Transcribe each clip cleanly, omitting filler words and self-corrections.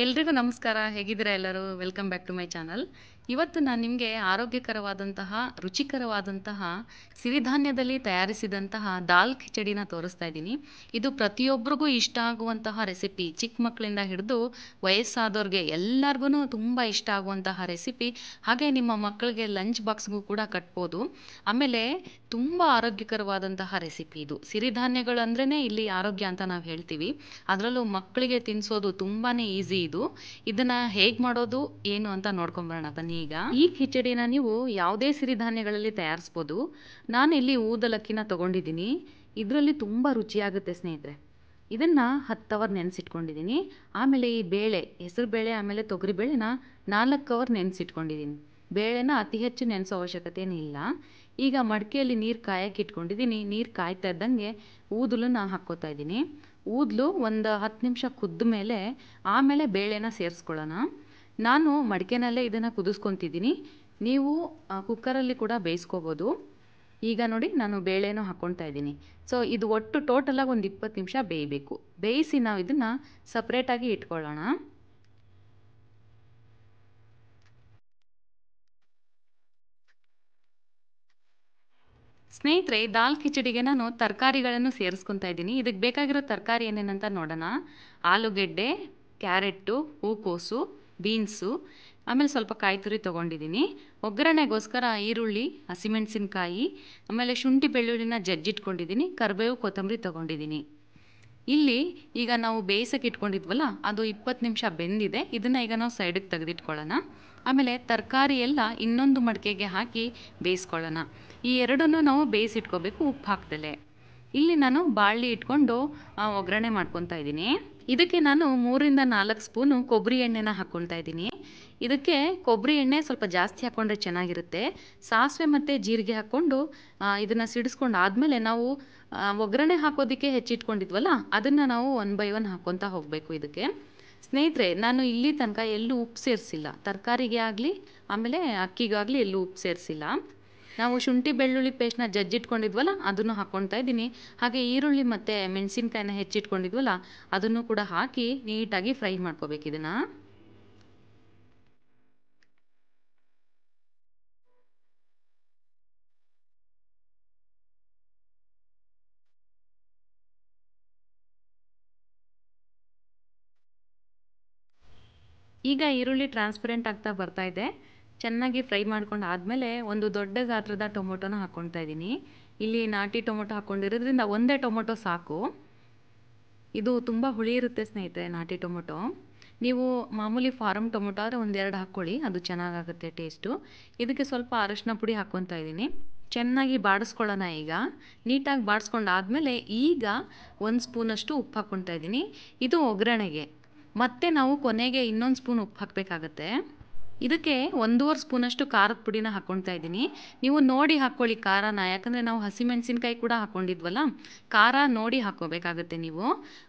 ಎಲ್ರಿಗೂ ನಮಸ್ಕಾರ. ಹೇಗಿದ್ದೀರಾ ಎಲ್ಲರೂ? Welcome back to my channel. ಇವತ್ತು ನಾನು ನಿಮಗೆ ಆರೋಗ್ಯಕರವಾದಂತಹ, ರುಚಿಕರವಾದಂತಹ ಸಿರಿಧಾನ್ಯದಲ್ಲಿ ತಯಾರಿಸಿದಂತಹ ದಾಲ್ ಖಿಚಡಿನ ತೋರಿಸ್ತಾ ಇದ್ದೀನಿ. ಇದು ಪ್ರತಿಯೊಬ್ಬರಿಗೂ ಇಷ್ಟ ಆಗುವಂತಹ ರೆಸಿಪಿ. ಚಿಕ್ಕ ಮಕ್ಕಳಿಂದ ಹಿಡಿದು ವಯಸ್ಸಾದವ್ರಿಗೆ ಎಲ್ಲರಿಗೂ ತುಂಬ ಇಷ್ಟ ಆಗುವಂತಹ ರೆಸಿಪಿ. ಹಾಗೆ ನಿಮ್ಮ ಮಕ್ಕಳಿಗೆ ಲಂಚ್ ಬಾಕ್ಸ್‌ಗೂ ಕೂಡ ಕಟ್ಬೋದು. ಆಮೇಲೆ ತುಂಬ ಆರೋಗ್ಯಕರವಾದಂತಹ ರೆಸಿಪಿ ಇದು. ಸಿರಿಧಾನ್ಯಗಳಂದ್ರೇ ಇಲ್ಲಿ ಆರೋಗ್ಯ ಅಂತ ನಾವು ಹೇಳ್ತೀವಿ. ಅದರಲ್ಲೂ ಮಕ್ಕಳಿಗೆ ತಿನ್ನಿಸೋದು ತುಂಬಾ ಈಸಿ ಇದು. ಇದನ್ನು ಹೇಗೆ ಮಾಡೋದು ಏನು ಅಂತ ನೋಡ್ಕೊಂಬರೋಣ ಬನ್ನಿ ಈಗ. ಈ ಖಿಚಡಿನ ನೀವು ಯಾವುದೇ ಸಿರಿಧಾನ್ಯಗಳಲ್ಲಿ ತಯಾರಿಸ್ಬೋದು. ನಾನಿಲ್ಲಿ ಊದಲಕ್ಕಿನ ತೊಗೊಂಡಿದ್ದೀನಿ. ಇದರಲ್ಲಿ ತುಂಬ ರುಚಿಯಾಗುತ್ತೆ ಸ್ನೇಹಿತರೆ. ಇದನ್ನು 10 ಅವರ್ ನೆನೆಸಿಟ್ಕೊಂಡಿದ್ದೀನಿ. ಆಮೇಲೆ ಈ ಬೇಳೆ, ಹೆಸರು ಬೇಳೆ ಆಮೇಲೆ ತೊಗರಿ ಬೇಳೆನ 4 ಅವರ್ ನೆನೆಸಿಟ್ಕೊಂಡಿದ್ದೀನಿ. ಬೇಳೆನ ಅತಿ ಹೆಚ್ಚು ನೆನೆಸೋ ಅವಶ್ಯಕತೆ ಇಲ್ಲ. ಈಗ ಮಡಿಕೆಯಲ್ಲಿ ನೀರು ಕಾಯಕ್ಕೆ ಇಟ್ಕೊಂಡಿದ್ದೀನಿ. ನೀರು ಕಾಯ್ತಾ ಇದ್ದಂಗೆ ಊದಲನ್ನ ಹಾಕ್ಕೋತಾ ಇದ್ದೀನಿ. ಊದಲು ಒಂದು 10 ನಿಮಿಷ ಕುದ್ದ ಮೇಲೆ ಆಮೇಲೆ ಬೇಳೆನ ಸೇರಿಸ್ಕೊಳ್ಳೋಣ. ನಾನು ಮಡಿಕೆನಲ್ಲೇ ಇದನ್ನು ಕುದಿಸ್ಕೊತಿದ್ದೀನಿ. ನೀವು ಕುಕ್ಕರಲ್ಲಿ ಕೂಡ ಬೇಯಿಸ್ಕೋಬೋದು. ಈಗ ನೋಡಿ ನಾನು ಬೇಳೆನೂ ಹಾಕ್ಕೊಳ್ತಾ ಇದ್ದೀನಿ. ಸೊ ಇದು ಒಟ್ಟು ಟೋಟಲಾಗಿ ಒಂದು 20 ನಿಮಿಷ ಬೇಯಬೇಕು. ಬೇಯಿಸಿ ನಾವು ಇದನ್ನು ಸಪ್ರೇಟಾಗಿ ಇಟ್ಕೊಳ್ಳೋಣ. ಸ್ನೇಹಿತರೆ, ದಾಲ್ ಖಿಚಡಿಗೆ ನಾನು ತರಕಾರಿಗಳನ್ನು ಸೇರಿಸ್ಕೊತಾ ಇದ್ದೀನಿ. ಇದಕ್ಕೆ ಬೇಕಾಗಿರೋ ತರಕಾರಿ ಏನೇನಂತ ನೋಡೋಣ. ಆಲೂಗೆಡ್ಡೆ, ಕ್ಯಾರೆಟ್ಟು, ಹೂಕೋಸು, ಬೀನ್ಸು, ಆಮೇಲೆ ಸ್ವಲ್ಪ ಕಾಯಿ ತುರಿ ತೊಗೊಂಡಿದ್ದೀನಿ. ಒಗ್ಗರಣೆಗೋಸ್ಕರ ಈರುಳ್ಳಿ, ಹಸಿಮೆಣಸಿನ್ಕಾಯಿ, ಆಮೇಲೆ ಶುಂಠಿ ಬೆಳ್ಳುಳ್ಳಿನ ಜಜ್ಜಿಟ್ಕೊಂಡಿದ್ದೀನಿ. ಕರಿಬೇವು, ಕೊತ್ತಂಬರಿ ತೊಗೊಂಡಿದ್ದೀನಿ. ಇಲ್ಲಿ ಈಗ ನಾವು ಬೇಯಿಸಕ್ಕೆ ಇಟ್ಕೊಂಡಿದ್ವಲ್ಲ, ಅದು 20 ನಿಮಿಷ ಬೆಂದಿದೆ. ಇದನ್ನು ಈಗ ನಾವು ಸೈಡಿಗೆ ತೆಗೆದಿಟ್ಕೊಳ್ಳೋಣ. ಆಮೇಲೆ ತರಕಾರಿ ಎಲ್ಲ ಇನ್ನೊಂದು ಮಡಿಕೆಗೆ ಹಾಕಿ ಬೇಯಿಸ್ಕೊಳ್ಳೋಣ. ಈ ಎರಡನ್ನೂ ನಾವು ಬೇಯಿಸಿಟ್ಕೋಬೇಕು, ಉಪ್ಪು ಹಾಕ್ದಲೆ. ಇಲ್ಲಿ ನಾನು ಬಾಣಲಿ ಇಟ್ಕೊಂಡು ಒಗ್ಗರಣೆ ಮಾಡ್ಕೊತಾ ಇದ್ದೀನಿ. ಇದಕ್ಕೆ ನಾನು 3ರಿಂದ 4 ಸ್ಪೂನು ಕೊಬ್ಬರಿ ಎಣ್ಣೆನ ಹಾಕ್ಕೊಳ್ತಾ ಇದ್ದೀನಿ. ಇದಕ್ಕೆ ಕೊಬ್ಬರಿ ಎಣ್ಣೆ ಸ್ವಲ್ಪ ಜಾಸ್ತಿ ಹಾಕ್ಕೊಂಡ್ರೆ ಚೆನ್ನಾಗಿರುತ್ತೆ. ಸಾಸಿವೆ ಮತ್ತು ಜೀರಿಗೆ ಹಾಕ್ಕೊಂಡು ಇದನ್ನು ಸಿಡಿಸ್ಕೊಂಡು ಆದಮೇಲೆ ನಾವು ಒಗ್ಗರಣೆ ಹಾಕೋದಕ್ಕೆ ಹೆಚ್ಚಿಟ್ಕೊಂಡಿದ್ವಲ್ಲ, ಅದನ್ನು ನಾವು 1 ಬೈ 1 ಹಾಕ್ಕೊತಾ ಹೋಗಬೇಕು ಇದಕ್ಕೆ. ಸ್ನೇಹಿತರೆ, ನಾನು ಇಲ್ಲಿ ತನಕ ಎಲ್ಲೂ ಉಪ್ಪು ಸೇರಿಸಿಲ್ಲ. ತರಕಾರಿಗೆ ಆಗಲಿ ಆಮೇಲೆ ಅಕ್ಕಿಗಾಗಲಿ ಎಲ್ಲೂ ಉಪ್ಪು ಸೇರಿಸಿಲ್ಲ. ನಾವು ಶುಂಠಿ ಬೆಳ್ಳುಳ್ಳಿ ಪೇಸ್ಟ್ನ ಜಜ್ಜಿಟ್ಕೊಂಡಿದ್ವಲ್ಲ, ಅದನ್ನು ಹಾಕ್ಕೊಳ್ತಾ ಇದ್ದೀನಿ. ಹಾಗೆ ಈರುಳ್ಳಿ ಮತ್ತು ಮೆಣಸಿನ್ಕಾಯಿನ ಹೆಚ್ಚಿಟ್ಕೊಂಡಿದ್ವಲ್ಲ, ಅದನ್ನು ಕೂಡ ಹಾಕಿ ನೀಟಾಗಿ ಫ್ರೈ ಮಾಡ್ಕೋಬೇಕು ಇದನ್ನು. ಈಗ ಈರುಳ್ಳಿ ಟ್ರಾನ್ಸ್ಪರೆಂಟ್ ಆಗ್ತಾ ಬರ್ತಾ ಇದೆ. ಚೆನ್ನಾಗಿ ಫ್ರೈ ಮಾಡ್ಕೊಂಡು ಆದಮೇಲೆ ಒಂದು ದೊಡ್ಡ ಗಾತ್ರದ ಟೊಮೊಟೊನ ಹಾಕ್ಕೊಳ್ತಾ ಇದ್ದೀನಿ. ಇಲ್ಲಿ ನಾಟಿ ಟೊಮೊಟೊ ಹಾಕ್ಕೊಂಡಿರೋದ್ರಿಂದ ಒಂದೇ ಟೊಮೊಟೊ ಸಾಕು. ಇದು ತುಂಬ ಹುಳಿ ಇರುತ್ತೆ ಸ್ನೇಹಿತರೆ, ನಾಟಿ ಟೊಮೊಟೊ. ನೀವು ಮಾಮೂಲಿ ಫಾರಮ್ ಟೊಮೊಟೊ ಆದರೆ 1-2 ಹಾಕ್ಕೊಳ್ಳಿ, ಅದು ಚೆನ್ನಾಗಾಗುತ್ತೆ ಟೇಸ್ಟು. ಇದಕ್ಕೆ ಸ್ವಲ್ಪ ಅರಶಿನ ಪುಡಿ ಹಾಕ್ಕೊತಾ ಇದ್ದೀನಿ. ಚೆನ್ನಾಗಿ ಬಾಡಿಸ್ಕೊಳ್ಳೋಣ ಈಗ. ನೀಟಾಗಿ ಬಾಡಿಸ್ಕೊಂಡಾದ್ಮೇಲೆ ಈಗ 1 ಸ್ಪೂನಷ್ಟು ಉಪ್ಪು ಹಾಕ್ಕೊತಾ ಇದ್ದೀನಿ. ಇದು ಒಗ್ಗರಣೆಗೆ. ಮತ್ತೆ ನಾವು ಕೊನೆಗೆ ಇನ್ನೊಂದು ಸ್ಪೂನ್ ಉಪ್ಪು ಹಾಕಬೇಕಾಗತ್ತೆ. ಇದಕ್ಕೆ 1.5 ಸ್ಪೂನಷ್ಟು ಖಾರದ ಪುಡಿನ ಹಾಕ್ಕೊತಾ ಇದ್ದೀನಿ. ನೀವು ನೋಡಿ ಹಾಕ್ಕೊಳ್ಳಿ ಖಾರನ, ಯಾಕಂದರೆ ನಾವು ಹಸಿಮೆಣಸಿನ್ಕಾಯಿ ಕೂಡ ಹಾಕ್ಕೊಂಡಿದ್ವಲ್ಲ, ಖಾರ ನೋಡಿ ಹಾಕ್ಕೋಬೇಕಾಗತ್ತೆ ನೀವು.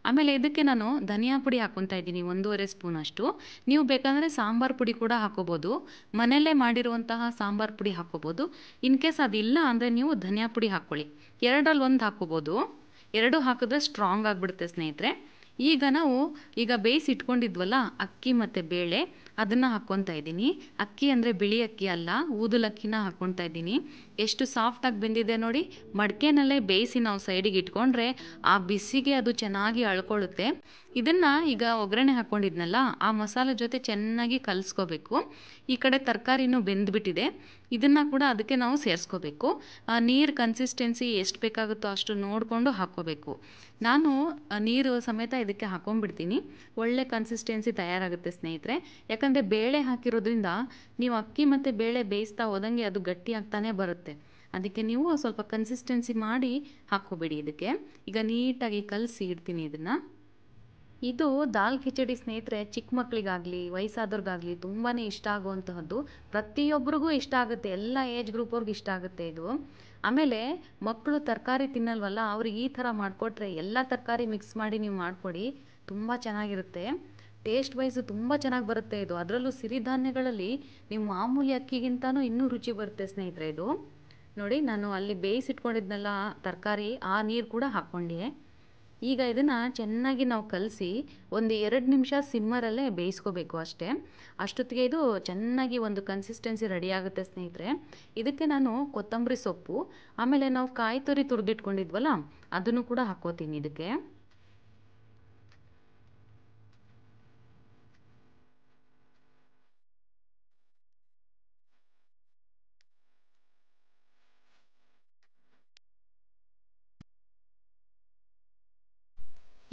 ಆಮೇಲೆ ಇದಕ್ಕೆ ನಾನು ಧನಿಯಾ ಪುಡಿ ಹಾಕ್ಕೊತಾ ಇದ್ದೀನಿ 1.5 ಸ್ಪೂನಷ್ಟು. ನೀವು ಬೇಕಂದರೆ ಸಾಂಬಾರು ಪುಡಿ ಕೂಡ ಹಾಕ್ಕೋಬೋದು. ಮನೆಯಲ್ಲೇ ಮಾಡಿರುವಂತಹ ಸಾಂಬಾರು ಪುಡಿ ಹಾಕ್ಕೋಬೋದು. ಇನ್ ಕೇಸ್ ಅದಿಲ್ಲ ಅಂದರೆ ನೀವು ಧನಿಯಾ ಪುಡಿ ಹಾಕ್ಕೊಳ್ಳಿ. 2ರಲ್ಲಿ 1 ಹಾಕ್ಕೋಬೋದು. 2 ಹಾಕಿದ್ರೆ ಸ್ಟ್ರಾಂಗ್ ಆಗಿಬಿಡುತ್ತೆ ಸ್ನೇಹಿತರೆ. ಈಗ ಬೇಯಿಸಿ ಇಟ್ಕೊಂಡಿದ್ವಲ್ಲ ಅಕ್ಕಿ ಮತ್ತು ಬೇಳೆ, ಅದನ್ನು ಹಾಕ್ಕೊತಾ ಇದ್ದೀನಿ. ಅಕ್ಕಿ ಅಂದರೆ ಬಿಳಿ ಅಕ್ಕಿ ಅಲ್ಲ, ಊದಲಕ್ಕಿನ ಹಾಕ್ಕೊತಾ ಇದ್ದೀನಿ. ಎಷ್ಟು ಸಾಫ್ಟಾಗಿ ಬೆಂದಿದೆ ನೋಡಿ. ಮಡಿಕೆನಲ್ಲೇ ಬೇಯಿಸಿ ನಾವು ಸೈಡಿಗೆ ಇಟ್ಕೊಂಡ್ರೆ ಆ ಬಿಸಿಗೆ ಅದು ಚೆನ್ನಾಗಿ ಅಳ್ಕೊಳ್ಳುತ್ತೆ. ಇದನ್ನು ಈಗ ಒಗ್ಗರಣೆ ಹಾಕ್ಕೊಂಡಿದ್ನಲ್ಲ, ಆ ಮಸಾಲೆ ಜೊತೆ ಚೆನ್ನಾಗಿ ಕಲಿಸ್ಕೋಬೇಕು. ಈ ಕಡೆ ತರಕಾರಿನೂ ಬೆಂದ್ಬಿಟ್ಟಿದೆ. ಇದನ್ನು ಕೂಡ ಅದಕ್ಕೆ ನಾವು ಸೇರಿಸ್ಕೋಬೇಕು. ನೀರು ಕನ್ಸಿಸ್ಟೆನ್ಸಿ ಎಷ್ಟು ಬೇಕಾಗುತ್ತೋ ಅಷ್ಟು ನೋಡಿಕೊಂಡು ಹಾಕ್ಕೋಬೇಕು. ನಾನು ನೀರು ಸಮೇತ ಇದಕ್ಕೆ ಹಾಕ್ಕೊಂಡ್ಬಿಡ್ತೀನಿ. ಒಳ್ಳೆ ಕನ್ಸಿಸ್ಟೆನ್ಸಿ ತಯಾರಾಗುತ್ತೆ ಸ್ನೇಹಿತರೆ. ಯಾಕಂದರೆ ಬೇಳೆ ಹಾಕಿರೋದ್ರಿಂದ ನೀವು ಅಕ್ಕಿ ಮತ್ತು ಬೇಳೆ ಬೇಯಿಸ್ತಾ ಹೋದಂಗೆ ಅದು ಗಟ್ಟಿ ಆಗ್ತಾನೆ ಬರುತ್ತೆ. ಅದಕ್ಕೆ ನೀವು ಸ್ವಲ್ಪ ಕನ್ಸಿಸ್ಟೆನ್ಸಿ ಮಾಡಿ ಹಾಕ್ಕೋಬೇಡಿ ಇದಕ್ಕೆ. ಈಗ ನೀಟಾಗಿ ಕಲಸಿ ಇಡ್ತೀನಿ ಇದನ್ನು. ಇದು ದಾಲ್ ಖಿಚಡಿ ಸ್ನೇಹಿತರೆ, ಚಿಕ್ಕ ಮಕ್ಕಳಿಗಾಗಲಿ ವಯಸ್ಸಾದವ್ರಿಗಾಗಲಿ ತುಂಬಾ ಇಷ್ಟ ಆಗುವಂತಹದ್ದು. ಪ್ರತಿಯೊಬ್ಬರಿಗೂ ಇಷ್ಟ ಆಗುತ್ತೆ, ಎಲ್ಲ ಏಜ್ ಗ್ರೂಪವ್ರಿಗೆ ಇಷ್ಟ ಆಗುತ್ತೆ ಇದು. ಆಮೇಲೆ ಮಕ್ಕಳು ತರಕಾರಿ ತಿನ್ನಲ್ವಲ್ಲ, ಅವ್ರಿಗೆ ಈ ಥರ ಮಾಡಿಕೊಟ್ರೆ ಎಲ್ಲ ತರಕಾರಿ ಮಿಕ್ಸ್ ಮಾಡಿ ನೀವು ಮಾಡಿಕೊಡಿ, ತುಂಬ ಚೆನ್ನಾಗಿರುತ್ತೆ. ಟೇಸ್ಟ್ ವೈಸು ತುಂಬ ಚೆನ್ನಾಗಿ ಬರುತ್ತೆ ಇದು. ಅದರಲ್ಲೂ ಸಿರಿಧಾನ್ಯಗಳಲ್ಲಿ ನೀವು ಮಾಮೂಲಿ ಅಕ್ಕಿಗಿಂತನೂ ಇನ್ನೂ ರುಚಿ ಬರುತ್ತೆ ಸ್ನೇಹಿತರೆ ಇದು. ನೋಡಿ, ನಾನು ಅಲ್ಲಿ ಬೇಯಿಸಿಟ್ಕೊಂಡಿದ್ನಲ್ಲ ತರಕಾರಿ, ಆ ನೀರು ಕೂಡ ಹಾಕ್ಕೊಂಡೆ. ಈಗ ಇದನ್ನು ಚೆನ್ನಾಗಿ ನಾವು ಕಲಸಿ ಒಂದು 2 ನಿಮಿಷ ಸಿಮ್ಮರಲ್ಲೇ ಬೇಯಿಸ್ಕೋಬೇಕು ಅಷ್ಟೇ. ಅಷ್ಟೊತ್ತಿಗೆ ಇದು ಚೆನ್ನಾಗಿ ಒಂದು ಕನ್ಸಿಸ್ಟೆನ್ಸಿ ರೆಡಿ ಆಗುತ್ತೆ ಸ್ನೇಹಿತರೆ. ಇದಕ್ಕೆ ನಾನು ಕೊತ್ತಂಬರಿ ಸೊಪ್ಪು, ಆಮೇಲೆ ನಾವು ಕಾಯಿ ತುರಿ ತುರಿದಿಟ್ಕೊಂಡಿದ್ವಲ್ಲ ಅದನ್ನು ಕೂಡ ಹಾಕ್ಕೋತೀನಿ ಇದಕ್ಕೆ.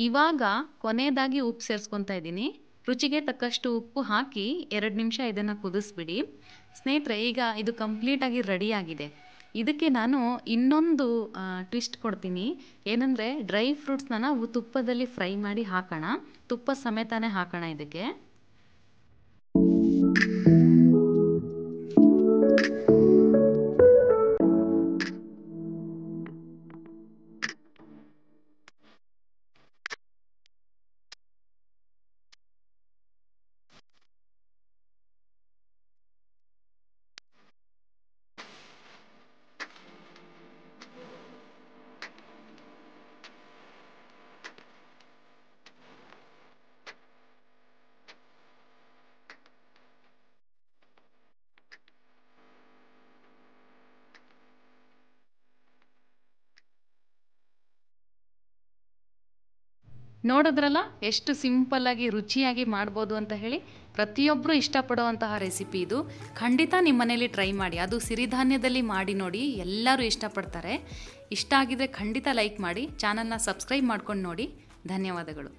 ಇವಾಗ ಕೊನೆಯದಾಗಿ ಉಪ್ಪು ಸೇರಿಸ್ಕೊತಾ ಇದ್ದೀನಿ. ರುಚಿಗೆ ತಕ್ಕಷ್ಟು ಉಪ್ಪು ಹಾಕಿ 2 ನಿಮಿಷ ಇದನ್ನು ಕುದಿಸ್ಬಿಡಿ ಸ್ನೇಹಿತರೆ. ಈಗ ಇದು ಕಂಪ್ಲೀಟಾಗಿ ರೆಡಿಯಾಗಿದೆ. ಇದಕ್ಕೆ ನಾನು ಇನ್ನೊಂದು ಟ್ವಿಸ್ಟ್ ಕೊಡ್ತೀನಿ. ಏನಂದರೆ ಡ್ರೈ ಫ್ರೂಟ್ಸ್ನ ನಾವು ತುಪ್ಪದಲ್ಲಿ ಫ್ರೈ ಮಾಡಿ ಹಾಕೋಣ, ತುಪ್ಪ ಸಮೇತನೇ ಹಾಕೋಣ ಇದಕ್ಕೆ. ನೋಡಿದ್ರಲ್ಲ ಎಷ್ಟು ಸಿಂಪಲ್ಲಾಗಿ ರುಚಿಯಾಗಿ ಮಾಡ್ಬೋದು ಅಂತ ಹೇಳಿ. ಪ್ರತಿಯೊಬ್ಬರು ಇಷ್ಟಪಡುವಂತಹ ರೆಸಿಪಿ ಇದು. ಖಂಡಿತ ನಿಮ್ಮ ಮನೇಲಿ ಟ್ರೈ ಮಾಡಿ, ಅದು ಸಿರಿಧಾನ್ಯದಲ್ಲಿ ಮಾಡಿ ನೋಡಿ, ಎಲ್ಲರೂ ಇಷ್ಟಪಡ್ತಾರೆ. ಇಷ್ಟ ಆಗಿದ್ರೆ ಖಂಡಿತ ಲೈಕ್ ಮಾಡಿ, ಚಾನಲ್ನ ಸಬ್ಸ್ಕ್ರೈಬ್ ಮಾಡ್ಕೊಂಡು ನೋಡಿ. ಧನ್ಯವಾದಗಳು.